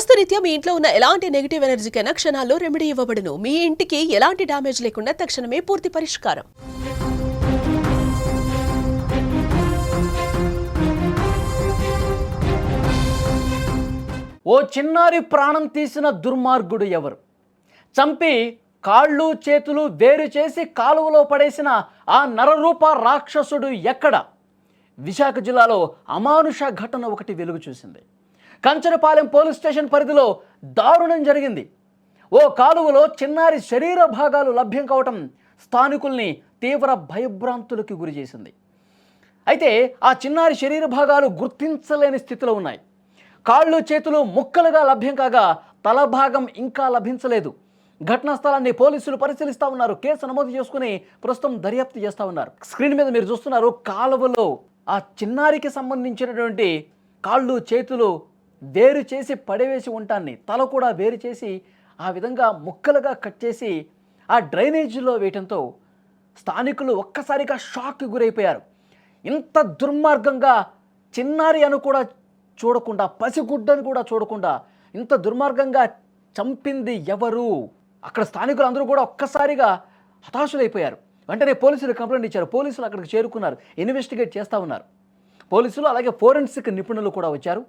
వాస్తురీత్యా మీ ఇంట్లో ఉన్న ఎలాంటి నెగిటివ్ ఎనర్జీకైనా క్షణాల్లో రెమెడీ ఇవ్వబడును. మీ ఇంటికి ఎలాంటి డ్యామేజ్ లేకుండా తక్షణమే పూర్తి పరిష్కారం. ఓ చిన్నారి ప్రాణం తీసిన దుర్మార్గుడు ఎవరు? చంపి కాళ్ళు చేతులు వేరు చేసి కాలువలో పడేసిన ఆ నరరూప రాక్షసుడు ఎక్కడ? విశాఖ జిల్లాలో అమానుష ఘటన ఒకటి వెలుగు చూసింది. కంచరపాలెం పోలీస్ స్టేషన్ పరిధిలో దారుణం జరిగింది. ఓ కాలువలో చిన్నారి శరీర భాగాలు లభ్యం కావటం స్థానికుల్ని తీవ్ర భయభ్రాంతులకు గురి చేసింది. అయితే ఆ చిన్నారి శరీర భాగాలు గుర్తించలేని స్థితిలో ఉన్నాయి. కాళ్ళు చేతులు ముక్కలుగా లభ్యం కాగా తల భాగం ఇంకా లభించలేదు. ఘటనా స్థలాన్ని పోలీసులు పరిశీలిస్తూ ఉన్నారు. కేసు నమోదు చేసుకుని ప్రస్తుతం దర్యాప్తు చేస్తూ ఉన్నారు. స్క్రీన్ మీద మీరు చూస్తున్నారు, కాలువలో ఆ చిన్నారికి సంబంధించినటువంటి కాళ్ళు చేతులు వేరు చేసి పడవేసి ఉంటాన్ని, తల కూడా వేరు చేసి ఆ విధంగా ముక్కలుగా కట్ చేసి ఆ డ్రైనేజీలో వేయటంతో స్థానికులు ఒక్కసారిగా షాక్కి గురైపోయారు. ఇంత దుర్మార్గంగా చిన్నారి అని కూడా చూడకుండా, పసిగుడ్డని కూడా చూడకుండా ఇంత దుర్మార్గంగా చంపింది ఎవరు? అక్కడ స్థానికులు అందరూ కూడా ఒక్కసారిగా హతాశులైపోయారు. వెంటనే పోలీసులు కంప్లైంట్ ఇచ్చారు. పోలీసులు అక్కడికి చేరుకున్నారు, ఇన్వెస్టిగేట్ చేస్తూ ఉన్నారు. పోలీసులు అలాగే ఫోరెన్సిక్ నిపుణులు కూడా వచ్చారు.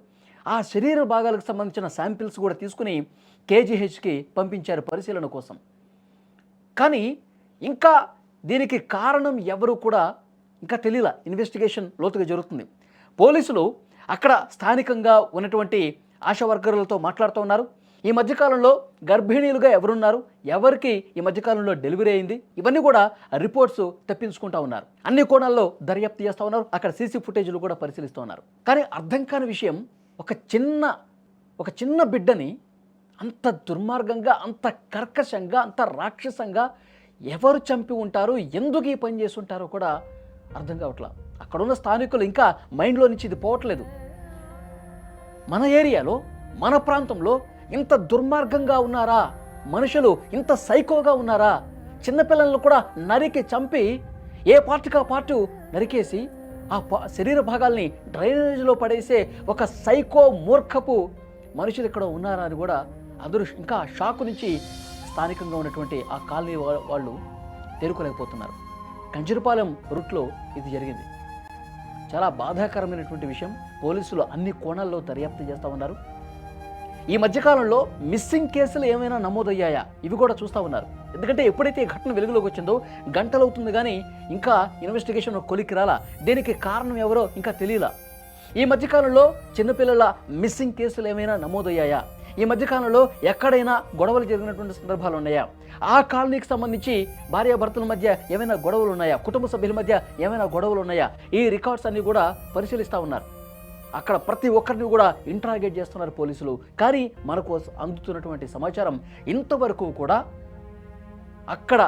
ఆ శరీర భాగాలకు సంబంధించిన శాంపిల్స్ కూడా తీసుకుని కేజీహెచ్కి పంపించారు పరిశీలన కోసం. కానీ ఇంకా దీనికి కారణం ఎవరు కూడా ఇంకా తెలియలా. ఇన్వెస్టిగేషన్ లోతుగా జరుగుతుంది. పోలీసులు అక్కడ స్థానికంగా ఉన్నటువంటి ఆశా వర్కర్లతో మాట్లాడుతూ ఉన్నారు. ఈ మధ్యకాలంలో గర్భిణీలుగా ఎవరున్నారు, ఎవరికి ఈ మధ్యకాలంలో డెలివరీ అయింది, ఇవన్నీ కూడా రిపోర్ట్స్ తెప్పించుకుంటూ ఉన్నారు. అన్ని కోణాల్లో దర్యాప్తు చేస్తూ ఉన్నారు. అక్కడ సీసీ ఫుటేజ్లు కూడా పరిశీలిస్తూ ఉన్నారు. కానీ అర్థం కాని విషయం, ఒక చిన్న బిడ్డని అంత దుర్మార్గంగా, అంత కర్కశంగా, అంత రాక్షసంగా ఎవరు చంపి ఉంటారు, ఎందుకు ఈ పని చేసి ఉంటారో కూడా అర్థం కావట్లా. అక్కడున్న స్థానికులు ఇంకా మైండ్లో నుంచి ఇది పోవట్లేదు. మన ఏరియాలో, మన ప్రాంతంలో ఇంత దుర్మార్గంగా ఉన్నారా మనుషులు? ఇంత సైకోగా ఉన్నారా? చిన్నపిల్లలను కూడా నరికి చంపి ఏ పార్టీకా పార్టీ నరికేసి ఆ శరీర భాగాల్ని డ్రైనేజ్లో పడేసే ఒక సైకో మూర్ఖపు మనుషులు ఇక్కడ ఉన్నారా అని కూడా అందరూ ఇంకా షాక్ నుంచి స్థానికంగా ఉన్నటువంటి ఆ కాలనీ వాళ్ళు తేరుకోలేకపోతున్నారు. కంచరపాలెం రూట్లో ఇది జరిగింది. చాలా బాధాకరమైనటువంటి విషయం. పోలీసులు అన్ని కోణాల్లో దర్యాప్తు చేస్తూ ఉన్నారు. ఈ మధ్యకాలంలో మిస్సింగ్ కేసులు ఏమైనా నమోదయ్యాయా, ఇవి కూడా చూస్తూ ఉన్నారు. ఎందుకంటే ఎప్పుడైతే ఈ ఘటన వెలుగులోకి వచ్చిందో గంటలవుతుంది కానీ ఇంకా ఇన్వెస్టిగేషన్ కొలిక్కి రాలా. దీనికి కారణం ఎవరో ఇంకా తెలియలా. ఈ మధ్యకాలంలో చిన్నపిల్లల మిస్సింగ్ కేసులు ఏమైనా నమోదయ్యాయా, ఈ మధ్యకాలంలో ఎక్కడైనా గొడవలు జరిగినటువంటి సందర్భాలు ఉన్నాయా, ఆ కాలనీకి సంబంధించి భార్యాభర్తల మధ్య ఏమైనా గొడవలు ఉన్నాయా, కుటుంబ సభ్యుల మధ్య ఏమైనా గొడవలు ఉన్నాయా, ఈ రికార్డ్స్ అన్ని కూడా పరిశీలిస్తూ ఉన్నారు. అక్కడ ప్రతి ఒక్కరిని కూడా ఇంట్రాగేట్ చేస్తున్నారు పోలీసులు. కానీ మనకు అందుతున్నటువంటి సమాచారం ఇంతవరకు కూడా అక్కడ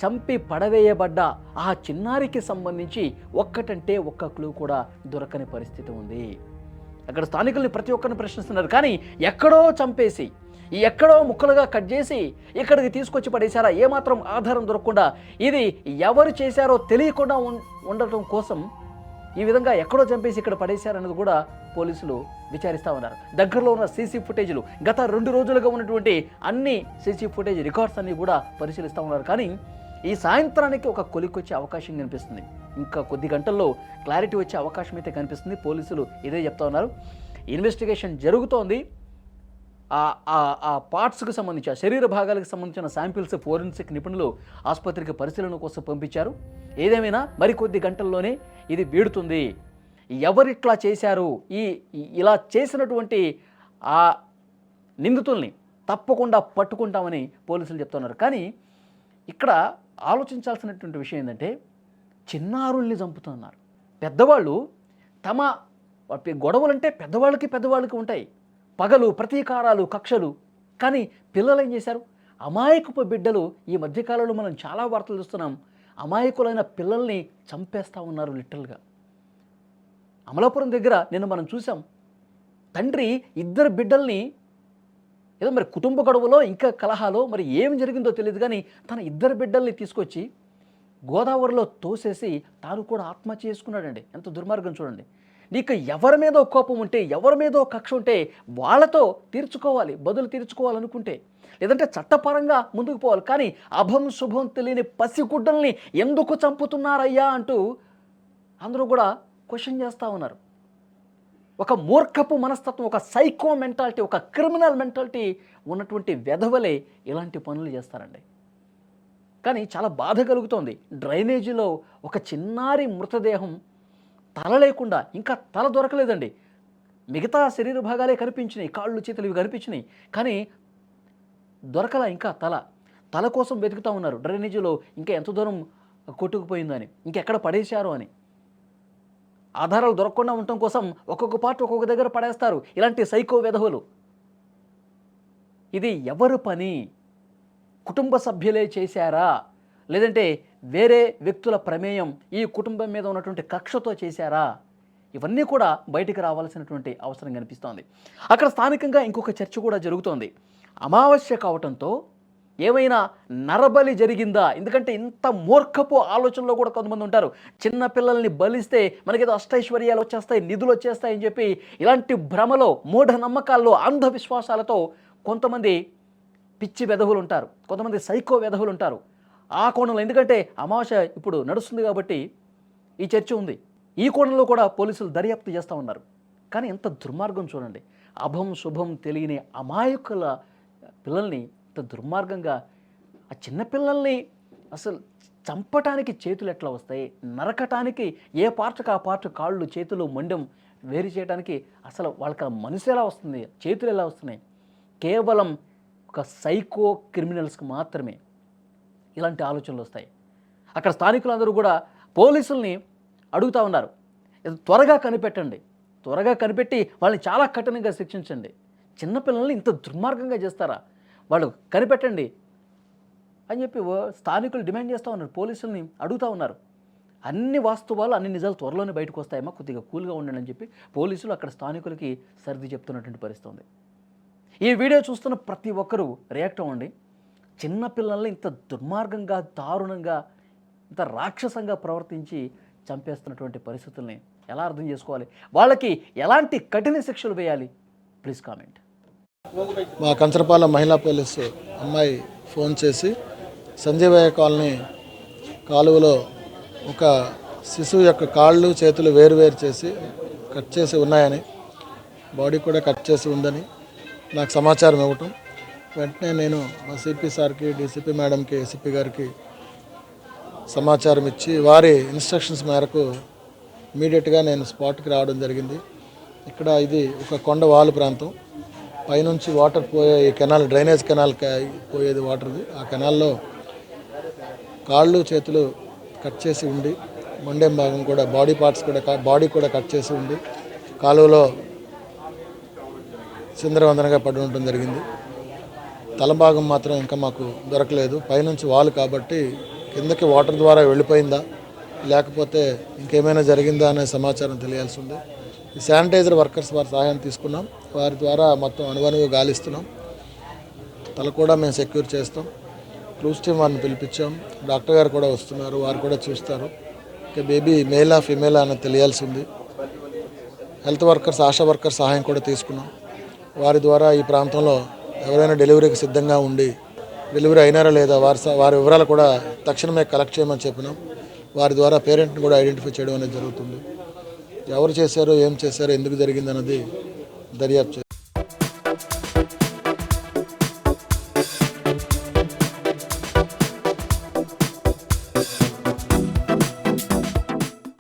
చంపి పడవేయబడ్డ ఆ చిన్నారికి సంబంధించి ఒక్కటంటే ఒక్క క్లూ కూడా దొరకని పరిస్థితి ఉంది. అక్కడ స్థానికుల్ని ప్రతి ఒక్కరిని ప్రశ్నిస్తున్నారు. కానీ ఎక్కడో చంపేసి, ఎక్కడో ముక్కలుగా కట్ చేసి ఇక్కడికి తీసుకొచ్చి పడేశారా, ఏమాత్రం ఆధారం దొరకకుండా, ఇది ఎవరు చేశారో తెలియకుండా ఉండటం కోసం ఈ విధంగా ఎక్కడో చంపేసి ఇక్కడ పడేశారన్నది కూడా పోలీసులు విచారిస్తూ ఉన్నారు. దగ్గరలో ఉన్న సీసీ ఫుటేజ్లు, గత 2 రోజులుగా ఉన్నటువంటి అన్ని సీసీ ఫుటేజ్ రికార్డ్స్ అన్ని కూడా పరిశీలిస్తూ ఉన్నారు. కానీ ఈ సాయంత్రానికి ఒక కొలిక్కొచ్చే అవకాశం కనిపిస్తుంది. ఇంకా కొద్ది గంటల్లో క్లారిటీ వచ్చే అవకాశం అయితే కనిపిస్తుంది. పోలీసులు ఇదే చెప్తా ఉన్నారు. ఇన్వెస్టిగేషన్ జరుగుతోంది. ఆ పార్ట్స్కి సంబంధించి, ఆ శరీర భాగాలకు సంబంధించిన శాంపిల్స్ ఫోరెన్సిక్ నిపుణులు ఆసుపత్రికి పరిశీలన కోసం పంపించారు. ఏదేమైనా మరికొద్ది గంటల్లోనే ఇది వీడుతుంది. ఎవరిట్లా చేశారు, ఇలా చేసినటువంటి ఆ నిందితుల్ని తప్పకుండా పట్టుకుంటామని పోలీసులు చెప్తున్నారు. కానీ ఇక్కడ ఆలోచించాల్సినటువంటి విషయం ఏంటంటే, చిన్నారుల్ని చంపుతున్నారు. పెద్దవాళ్ళు తమ గొడవలంటే పెద్దవాళ్ళకి ఉంటాయి, పగలు, ప్రతీకారాలు, కక్షలు. కానీ పిల్లలు ఏం చేశారు? అమాయకపు బిడ్డలు. ఈ మధ్యకాలంలో మనం చాలా వార్తలు చూస్తున్నాం. అమాయకులైన పిల్లల్ని చంపేస్తూ ఉన్నారు లిటరల్గా. అమలాపురం దగ్గర నిన్న మనం చూసాం. తండ్రి 2 బిడ్డల్ని, ఏదో మరి కుటుంబ గొడవలో, ఇంకా కలహాలో, మరి ఏం జరిగిందో తెలియదు కానీ తన 2 బిడ్డల్ని తీసుకొచ్చి గోదావరిలో తోసేసి తాను కూడా ఆత్మహత్య చేసుకున్నాడండి. ఎంత దుర్మార్గం చూడండి. నీకు ఎవరి మీదో కోపం ఉంటే, ఎవరి మీదో కక్ష ఉంటే వాళ్ళతో తీర్చుకోవాలి, బదులు తీర్చుకోవాలనుకుంటే. లేదంటే చట్టపరంగా ముందుకు పోవాలి. కానీ అభం శుభం తెలియని పసిగుడ్డల్ని ఎందుకు చంపుతున్నారయ్యా అంటూ అందరూ కూడా క్వశ్చన్ చేస్తూ ఉన్నారు. ఒక మూర్ఖపు మనస్తత్వం, ఒక సైకో మెంటాలిటీ, ఒక క్రిమినల్ మెంటాలిటీ ఉన్నటువంటి వెధవలే ఇలాంటి పనులు చేస్తారండి. కానీ చాలా బాధ కలుగుతోంది. డ్రైనేజీలో ఒక చిన్నారి మృతదేహం, తల లేకుండా, ఇంకా తల దొరకలేదండి. మిగతా శరీర భాగాలే కనిపించినాయి, కాళ్ళు చేతులు ఇవి కనిపించినాయి. కానీ దొరకలా ఇంకా తల కోసం వెతుకుతూ ఉన్నారు. డ్రైనేజీలో ఇంకా ఎంత దూరం కొట్టుకుపోయిందని, ఇంకెక్కడ పడేశారు అని. ఆధారాలు దొరకకుండా ఉండటం కోసం ఒక్కొక్క పార్ట్ ఒక్కొక్క దగ్గర పడేస్తారు ఇలాంటి సైకో వెధవులు. ఇది ఎవరు పని? కుటుంబ సభ్యులే చేశారా, లేదంటే వేరే వ్యక్తుల ప్రమేయం ఈ కుటుంబం మీద ఉన్నటువంటి కక్షతో చేశారా? ఇవన్నీ కూడా బయటికి రావాల్సినటువంటి అవసరం కనిపిస్తోంది. అక్కడ స్థానికంగా ఇంకొక చర్చ కూడా జరుగుతోంది. అమావాస్య కావటంతో ఏమైనా నరబలి జరిగిందా? ఎందుకంటే ఇంత మూర్ఖపు ఆలోచనలో కూడా కొంతమంది ఉంటారు. చిన్న పిల్లల్ని బలిస్తే మనకేదో అష్టైశ్వర్యాలు వచ్చేస్తాయి, నిధులు వచ్చేస్తాయని చెప్పి ఇలాంటి భ్రమలో, మూఢనమ్మకాల్లో, అంధవిశ్వాసాలతో కొంతమంది పిచ్చి వెధవులు ఉంటారు, కొంతమంది సైకో వెధవులు ఉంటారు. ఆ కోణంలో, ఎందుకంటే అమావాస్య ఇప్పుడు నడుస్తుంది కాబట్టి ఈ చర్చ ఉంది. ఈ కోణంలో కూడా పోలీసులు దర్యాప్తు చేస్తూ ఉన్నారు. కానీ ఎంత దుర్మార్గం చూడండి. అభం శుభం తెలియని అమాయకుల పిల్లల్ని ఇంత దుర్మార్గంగా, ఆ చిన్నపిల్లల్ని అసలు చంపటానికి చేతులు ఎట్లా వస్తాయి, నరకటానికి ఏ పార్ట్కి ఆ పార్ట్, కాళ్ళు చేతులు మొండెం వేరు చేయడానికి అసలు వాళ్ళకి మనసు ఎలా వస్తుంది, చేతులు ఎలా వస్తున్నాయి? కేవలం ఒక సైకో క్రిమినల్స్కి మాత్రమే ఇలాంటి ఆలోచనలు వస్తాయి. అక్కడ స్థానికులందరూ కూడా పోలీసుల్ని అడుగుతూ ఉన్నారు, త్వరగా కనిపెట్టండి, త్వరగా కనిపెట్టి వాళ్ళని చాలా కఠినంగా శిక్షించండి. చిన్నపిల్లల్ని ఇంత దుర్మార్గంగా చేస్తారా, వాళ్ళు కనిపెట్టండి అని చెప్పి స్థానికులు డిమాండ్ చేస్తూ ఉన్నారు, పోలీసుల్ని అడుగుతూ ఉన్నారు. అన్ని వాస్తవాలు, అన్ని నిజాలు త్వరలోనే బయటకు వస్తాయమ్మా, కొద్దిగా కూల్గా ఉండండి అని చెప్పి పోలీసులు అక్కడ స్థానికులకి సర్ది చెప్తున్నటువంటి పరిస్థితి ఉంది. ఈ వీడియో చూస్తున్న ప్రతి ఒక్కరూ రియాక్ట్ అవ్వండి. చిన్నపిల్లల్ని ఇంత దుర్మార్గంగా, దారుణంగా, ఇంత రాక్షసంగా ప్రవర్తించి చంపేస్తున్నటువంటి పరిస్థితుల్ని ఎలా అర్థం చేసుకోవాలి? వాళ్ళకి ఎలాంటి కఠిన శిక్షలు వేయాలి? Please comment. మా కంచరపాలెం మహిళా పోలీసు అమ్మాయి ఫోన్ చేసి సంజీవయ్య కాలనీ కాలువలో ఒక శిశువు యొక్క కాళ్ళు చేతులు వేరువేరు చేసి కట్ చేసి ఉన్నాయని, బాడీ కూడా కట్ చేసి ఉందని నాకు సమాచారం ఇవ్వటం, వెంటనే నేను మా సిపి సార్కి, డీసీపీ మేడంకి, ఏసీపీ గారికి సమాచారం ఇచ్చి వారి ఇన్స్ట్రక్షన్స్ మేరకు ఇమీడియట్గా నేను స్పాట్కి రావడం జరిగింది. ఇక్కడ ఇది ఒక కొండ వాలు ప్రాంతం, పైనుంచి వాటర్ పోయే ఈ కెనాల్, డ్రైనేజ్ కెనాల్ పోయేది వాటర్ది. ఆ కెనాల్లో కాళ్ళు చేతులు కట్ చేసి ఉండి, మొండెం భాగం కూడా, బాడీ కూడా కట్ చేసి ఉండి కాలువలో చిందరవందనగా పడి ఉండటం జరిగింది. తల భాగం మాత్రం ఇంకా మాకు దొరకలేదు. పైనుంచి వాల్ కాబట్టి కిందకి వాటర్ ద్వారా వెళ్ళిపోయిందా లేకపోతే ఇంకేమైనా జరిగిందా అనే సమాచారం తెలియాల్సి ఉంది. ఈ శానిటైజర్ వర్కర్స్ వారి సహాయం తీసుకున్నాం, వారి ద్వారా మొత్తం అనువనుగా గాలిస్తున్నాం. తల కూడా మేము సెక్యూర్ చేస్తాం. క్లూస్ టీమ్ వారిని పిలిపించాం, డాక్టర్ గారు కూడా వస్తున్నారు, వారు కూడా చూస్తారు. ఇక బేబీ మేలా ఫిమేలా అనేది తెలియాల్సి ఉంది. హెల్త్ వర్కర్స్, ఆశా వర్కర్స్ సహాయం కూడా తీసుకున్నాం. వారి ద్వారా ఈ ప్రాంతంలో ఎవరైనా డెలివరీకి సిద్ధంగా ఉండి డెలివరీ అయినారా లేదా వారి వివరాలు కూడా తక్షణమే కలెక్ట్ చేయమని చెప్పినాం. వారి ద్వారా పేరెంట్ని కూడా ఐడెంటిఫై చేయడం అనేది జరుగుతుంది. ఎవరు చేశారో, ఏం చేశారో, ఎందుకు జరిగింది అన్నది దర్యాప్తు